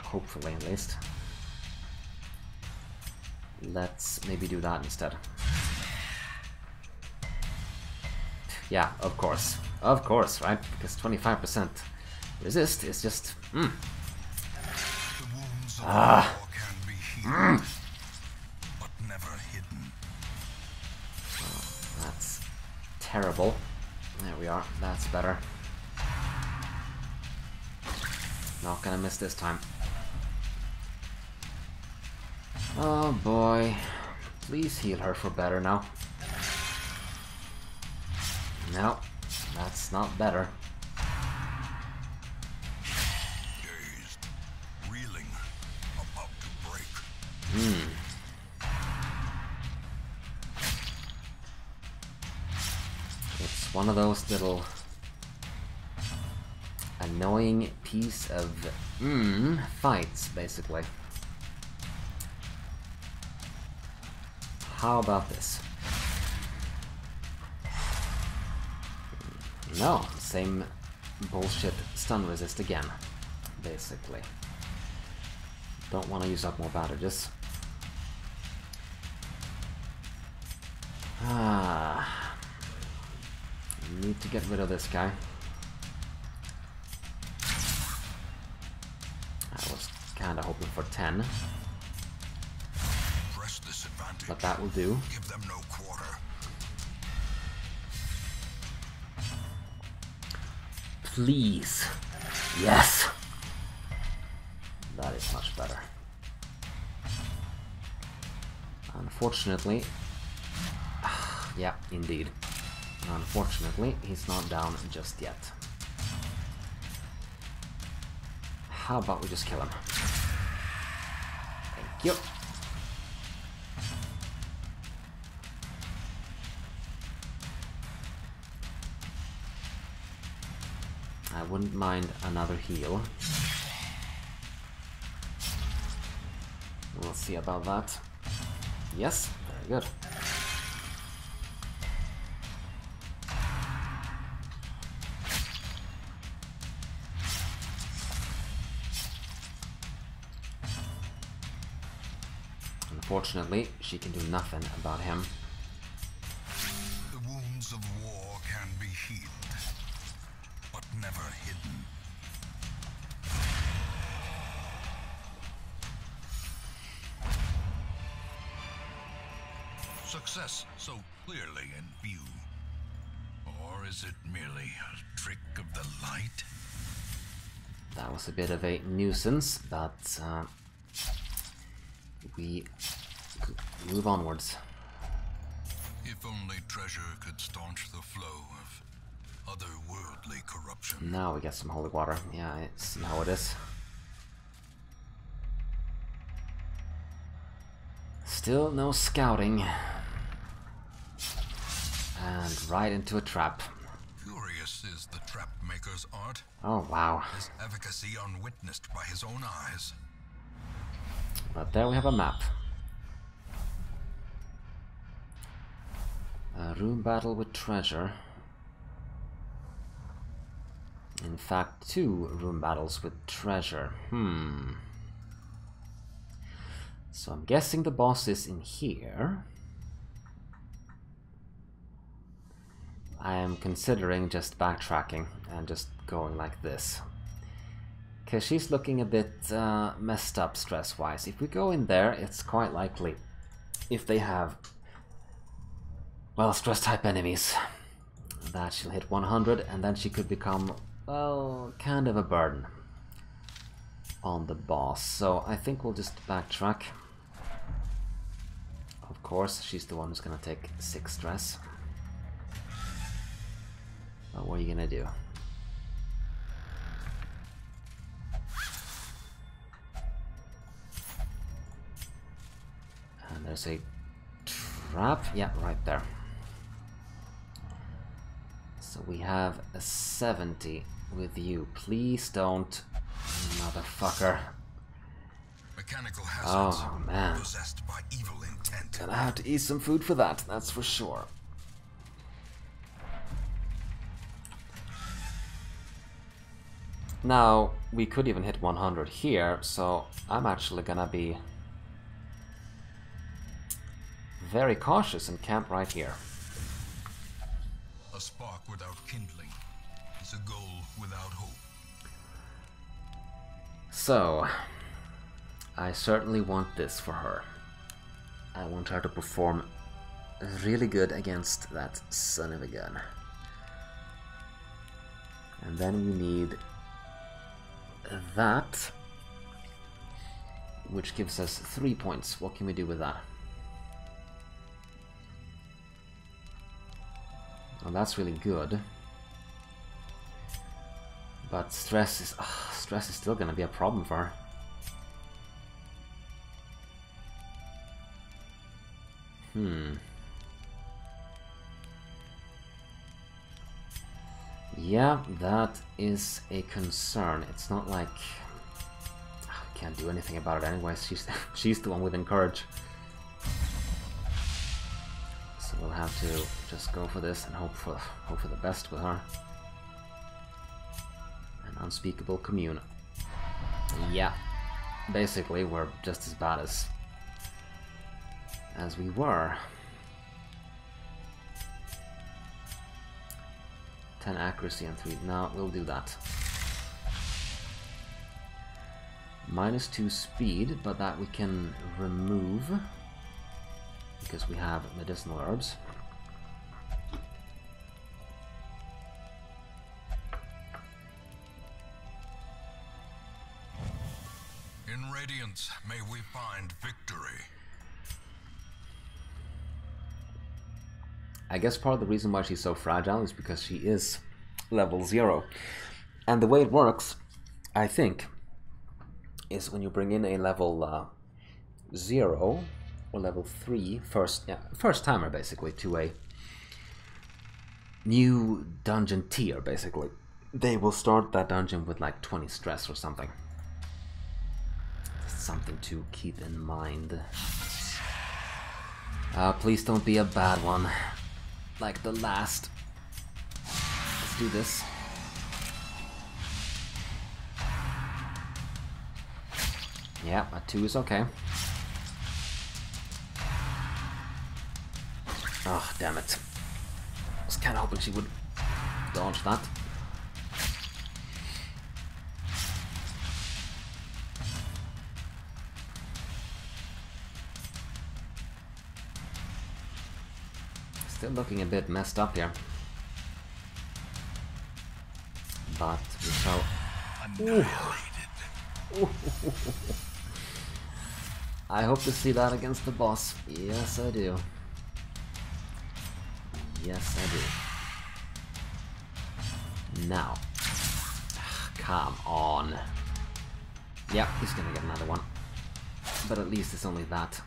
Hopefully, at least. Let's maybe do that instead. Yeah, of course. Of course, right? Because 25% resist is just... Ah! But never hidden. Oh, that's terrible. There we are. That's better. Not gonna miss this time. Oh boy. Please heal her for better now. No, that's not better. Dazed, reeling, about to break. It's one of those little annoying piece of fights, basically. How about this? No, same bullshit stun resist again, basically. Don't want to use up more bandages. Need to get rid of this guy. I was kind of hoping for 10. But that will do. Give them no quarter. Please. Yes. That is much better. Unfortunately... yeah, indeed. Unfortunately, he's not down just yet. How about we just kill him? Thank you. I wouldn't mind another heal. We'll see about that. Yes, very good. Unfortunately, she can do nothing about him. The wounds of war can be healed, but never hidden. Success so clearly in view. Or is it merely a trick of the light? That was a bit of a nuisance, but we move onwards. If only treasure could staunch the flow of otherworldly corruption. Now we get some holy water. Yeah, I see how it is. Still no scouting. And right into a trap. Curious is the trap maker's art. Oh, wow. His efficacy unwitnessed by his own eyes. But there we have a map. A room battle with treasure. In fact, 2 room battles with treasure. So I'm guessing the boss is in here. I am considering just backtracking and just going like this. Because she's looking a bit messed up stress-wise. If we go in there, it's quite likely, if they have, well, stress-type enemies, that she'll hit 100 and then she could become, well, kind of a burden on the boss. So I think we'll just backtrack. Of course, she's the one who's gonna take 6 stress. But what are you gonna do? And there's a trap. Yeah, right there. So we have a 70 with you. Please don't, motherfucker. Mechanical hazards. Oh man. Possessed by evil intent. Gonna have to eat some food for that, that's for sure. Now, we could even hit 100 here, so I'm actually gonna be very cautious and camp right here. A spark without kindling is a goal without hope. So, I certainly want this for her. I want her to perform really good against that son of a gun. And then we need that, which gives us 3 points. What can we do with that? Well, that's really good. But stress is still gonna be a problem for her. Yeah, that is a concern. It's not like I can't do anything about it anyways. She's the one with encourage. So we'll have to just go for this and hope for the best with her. An unspeakable commune. Yeah, basically we're just as bad as we were. 10 accuracy and 3. No, we'll do that. -2 speed, but that we can remove because we have medicinal herbs. In Radiance, may we find victory. I guess part of the reason why she's so fragile is because she is level 0. And the way it works, I think, is when you bring in a level 0 or level 3, first timer basically, to a new dungeon tier basically. They will start that dungeon with like 20 stress or something. Just something to keep in mind. Please don't be a bad one. Like the last. Let's do this. Yeah, a 2 is okay. Oh, damn it. I was kind of hoping she would dodge that. Still looking a bit messed up here. But we shall... I hope to see that against the boss. Yes, I do. Yes, I do. Now. Come on. Yeah, he's gonna get another one. But at least it's only that.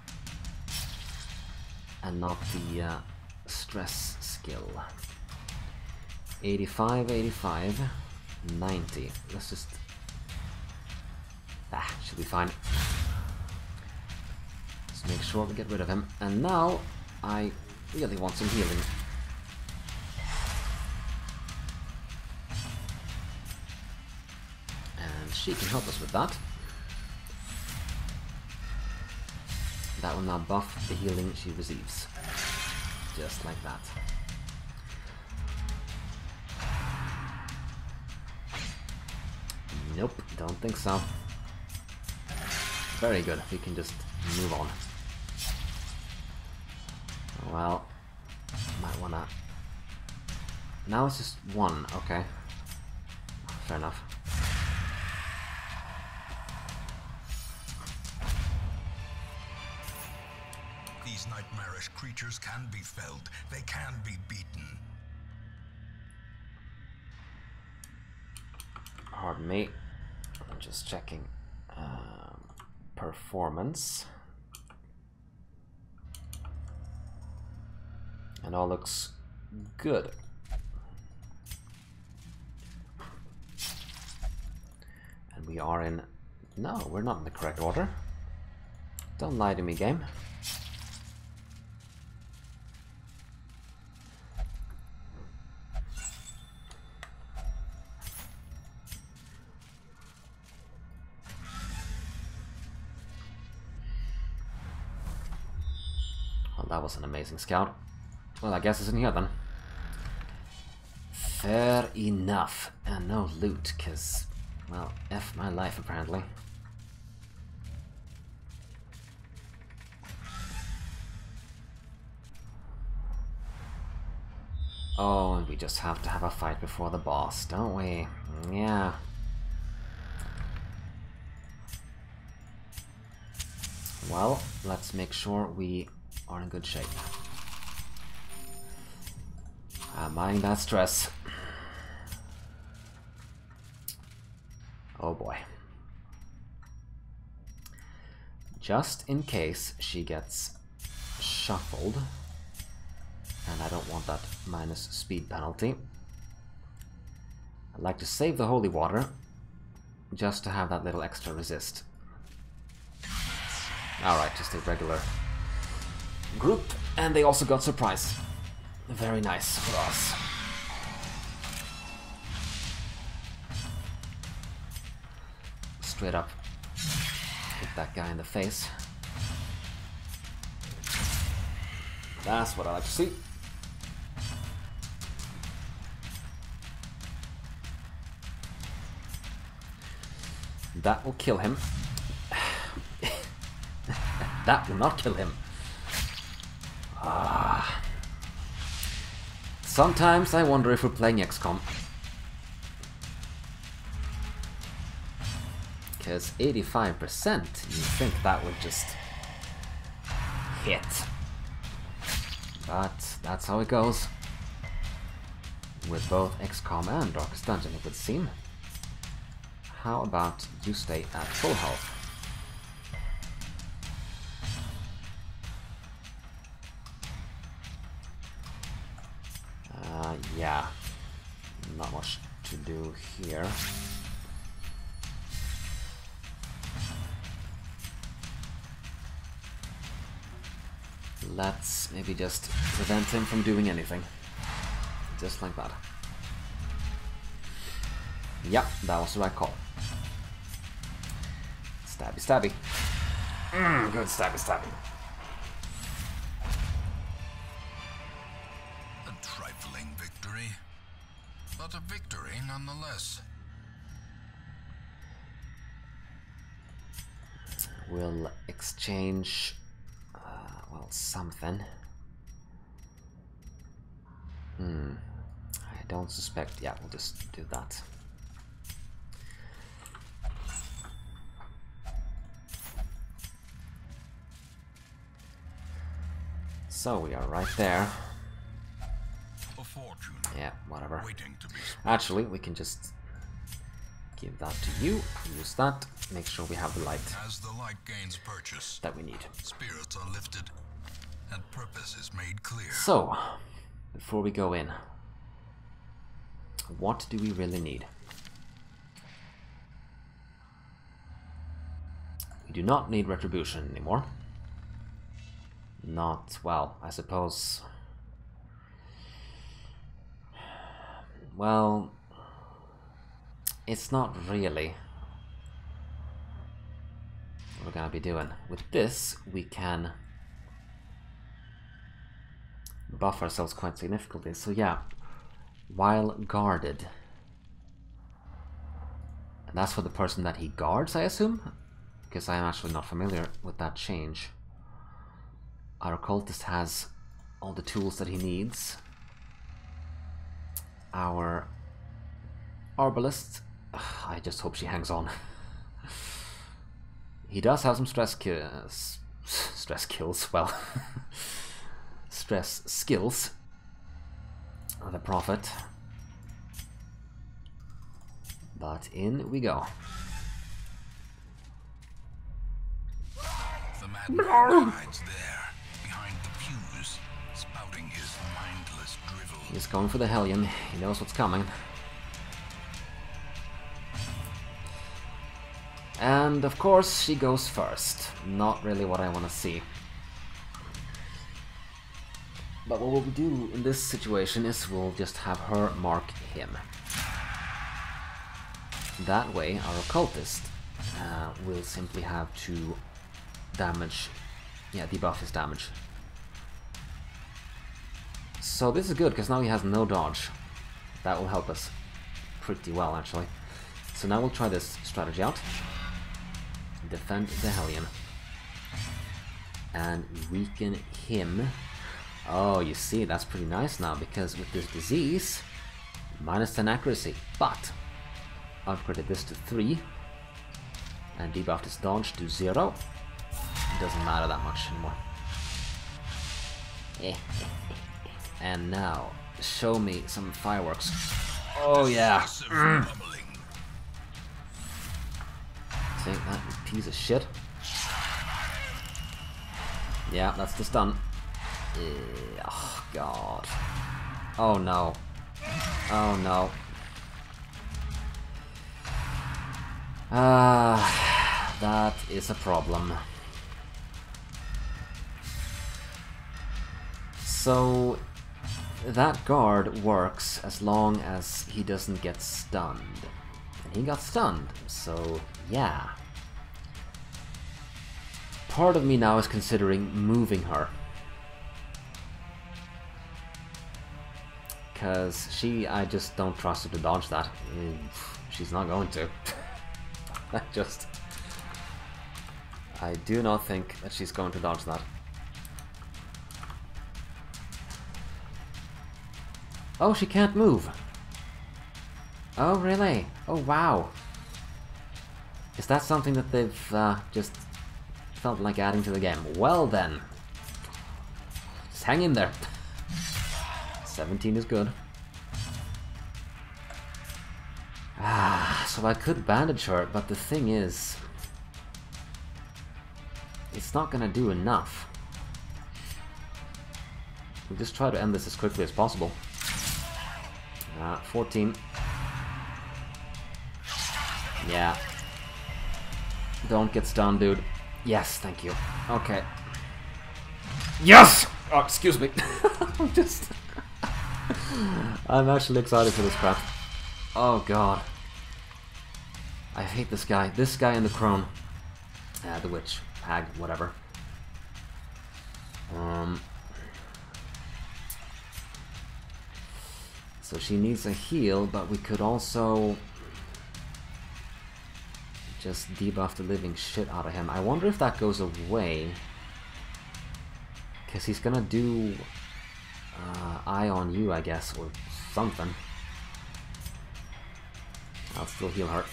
And not the stress skill. 85, 85, 90. Let's just... should be fine. Let's make sure we get rid of him. And now, I really want some healing. And she can help us with that. That will now buff the healing she receives. Just like that. Nope, don't think so. Very good, we can just move on. Well, might wanna... Now it's just one, okay. Fair enough. These nightmarish creatures can be felled. They can be beaten. Pardon me. I'm just checking performance. And all looks good. And we are in... No, we're not in the correct order. Don't lie to me, game. Well, that was an amazing scout. Well, I guess it's in here then. Fair enough. And no loot, because, well, F my life apparently. Oh, and we just have to have a fight before the boss, don't we? Yeah. Well, let's make sure we are in good shape. Mind that stress. Oh boy. Just in case she gets shuffled, and I don't want that minus speed penalty, I'd like to save the holy water just to have that little extra resist. Alright, just a regular group, and they also got surprise. Very nice for us. Straight up hit that guy in the face. That's what I like to see. That will kill him. That will not kill him. Ah. Sometimes I wonder if we're playing XCOM. Because 85%, you think that would just hit. But that's how it goes. With both XCOM and Darkest Dungeon, it would seem. How about you stay at full health? Yeah, not much to do here. Let's maybe just prevent him from doing anything. Just like that. Yep, that was the right call. Stabby, stabby. Good stabby, stabby. But a victory nonetheless. We'll exchange, well, something. I don't suspect. Yeah, we'll just do that. So we are right there. A fortune Yeah, whatever. waiting to be Actually, we can just give that to you. Use that. Make sure we have the light As the light gains purchase, that we need. spirits are lifted, and purpose is made clear. So, before we go in, what do we really need? We do not need retribution anymore. Not, well, I suppose... Well, it's not really what we're gonna be doing. With this, we can buff ourselves quite significantly. So yeah, while guarded. And that's for the person that he guards, I assume? Because I am actually not familiar with that change. Our occultist has all the tools that he needs. Our arbalist, I just hope she hangs on. He does have some stress kills, well, stress skills. The prophet. But in we go. The madman hides there, behind the pews, spouting his mindless drivel. He's going for the Hellion. He knows what's coming. And of course she goes first. Not really what I want to see. But what we'll do in this situation is we'll just have her mark him. That way our occultist will simply have to damage, yeah, debuff his damage. So this is good because now he has no dodge. That will help us pretty well actually. So now we'll try this strategy out. Defend the Hellion. And weaken him. Oh, you see, that's pretty nice now, because with this disease, -10 accuracy, but upgraded this to 3 and debuffed his dodge to 0. It doesn't matter that much anymore. And now, show me some fireworks. Oh yeah! Take that, you piece of shit. Yeah, that's the stun. Oh god. Oh no. Oh no. That is a problem. So that guard works as long as he doesn't get stunned. And he got stunned, so yeah. Part of me now is considering moving her. Because I just don't trust her to dodge that. She's not going to. I do not think that she's going to dodge that. Oh, she can't move. Oh, really? Oh, wow. Is that something that they've just felt like adding to the game? Well then. Just hang in there. 17 is good. So I could bandage her, but the thing is, it's not gonna do enough. We'll just try to end this as quickly as possible. 14. Yeah. Don't get stunned, dude. Yes, thank you. Okay. Yes! Oh, excuse me. I'm actually excited for this crap. Oh god. I hate this guy. This guy and the crone. The witch. Hag, whatever. So she needs a heal, but we could also just debuff the living shit out of him. I wonder if that goes away. Because he's gonna do eye on you, I guess, or something. I'll still heal her.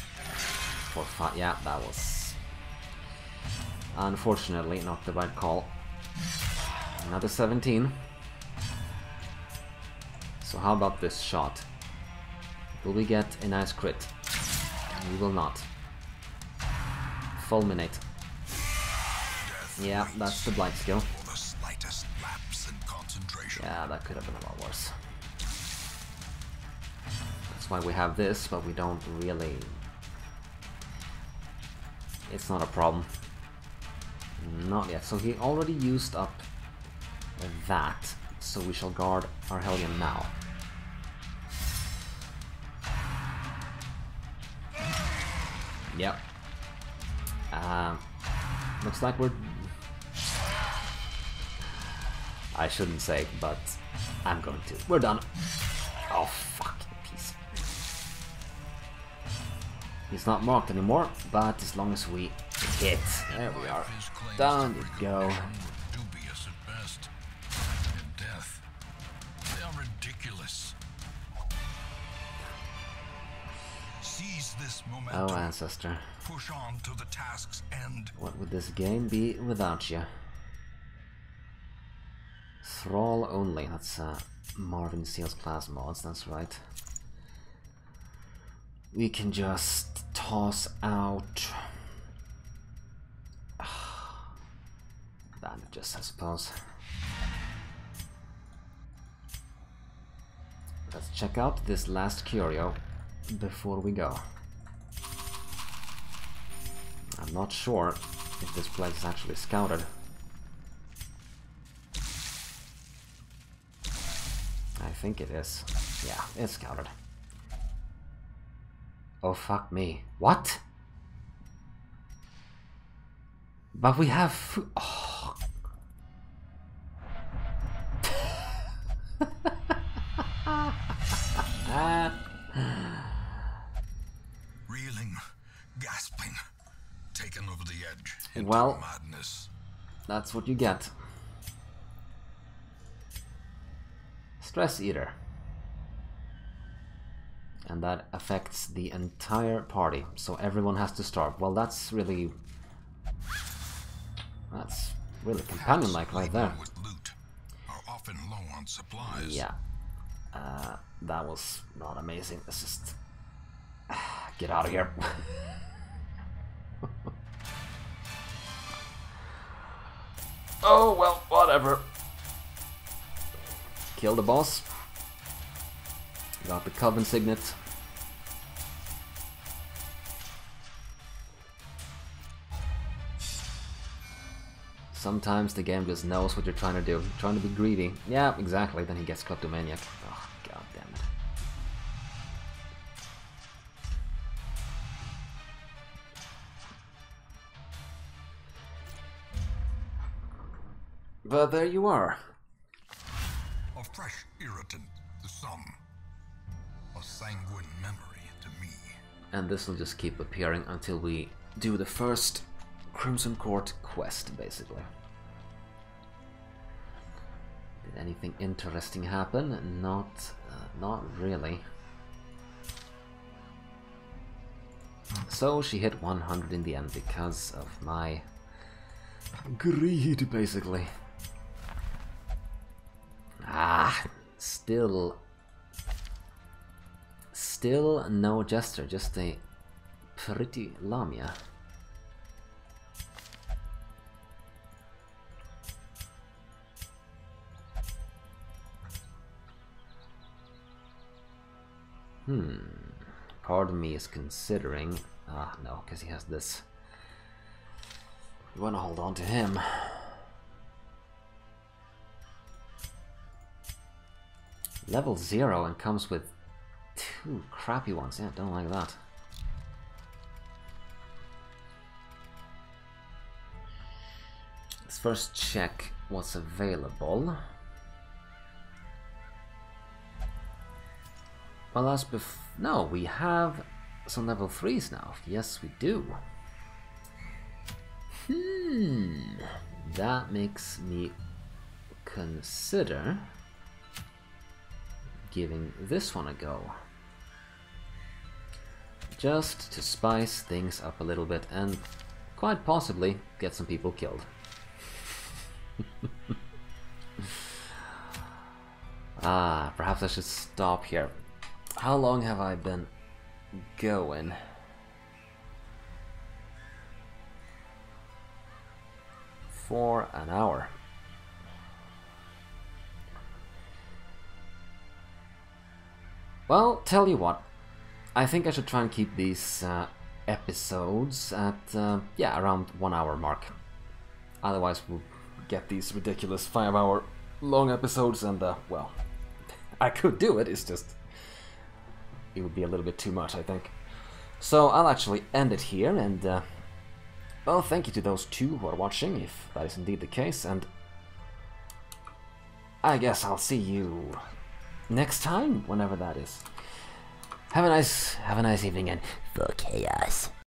For 5. Yeah, that was unfortunately not the right call. Another 17. So how about this shot? Will we get a nice crit? We will not. Fulminate. Yeah, that's the blight skill. Yeah, that could have been a lot worse. That's why we have this, but we don't really... It's not a problem. Not yet. So he already used up that, so we shall guard our Hellion now. Yep. Looks like we're... I shouldn't say, but I'm going to. We're done. Oh, fuck. Piece. He's not marked anymore, but as long as we hit. There we are. Down you go. Dubious at best. In death, they are ridiculous. Seize this momentum. Oh, Ancestor. Push on to the task's end. What would this game be without you? Thrall only. That's Marvin Seo's class mods, that's right. We can just toss out bandages, I suppose. Let's check out this last curio before we go. I'm not sure if this place is actually scouted. I think it is. Yeah, it's scouted. Oh, fuck me. What? But we have... Oh. Reeling, gasping, taken over the edge into well, madness. That's what you get. Stress Eater. And that affects the entire party, so everyone has to starve. Well, that's really companion-like right there. With loot are often low on supplies. Yeah, that was not amazing. Let's just get out of here. Oh well, whatever. Kill the boss. Got the Coven Signet. Sometimes the game just knows what you're trying to do. You're trying to be greedy. Yeah, exactly. Then he gets kleptomaniac. Oh, god damn it. But there you are. A fresh irritant to some. A sanguine memory to me. And this will just keep appearing until we do the first Crimson Court quest, basically. Did anything interesting happen? Not really. So she hit 100 in the end because of my greed, basically. Still no Jester, just a pretty Lamia. Part of me is considering... no, because he has this. We want to hold on to him. Level 0 and comes with 2 crappy ones. Yeah, don't like that. Let's first check what's available. Well, as no, we have some level 3s now. Yes, we do. That makes me consider giving this one a go. Just to spice things up a little bit and quite possibly get some people killed. Perhaps I should stop here. How long have I been going? For an hour. Well, tell you what, I think I should try and keep these episodes at, yeah, around 1 hour mark. Otherwise we'll get these ridiculous 5-hour long episodes and, well, I could do it, it's just, it would be a little bit too much, I think. So I'll actually end it here, and, well, thank you to those two who are watching, if that is indeed the case, and I guess I'll see you next time, whenever that is. Have a nice evening, and fuck chaos.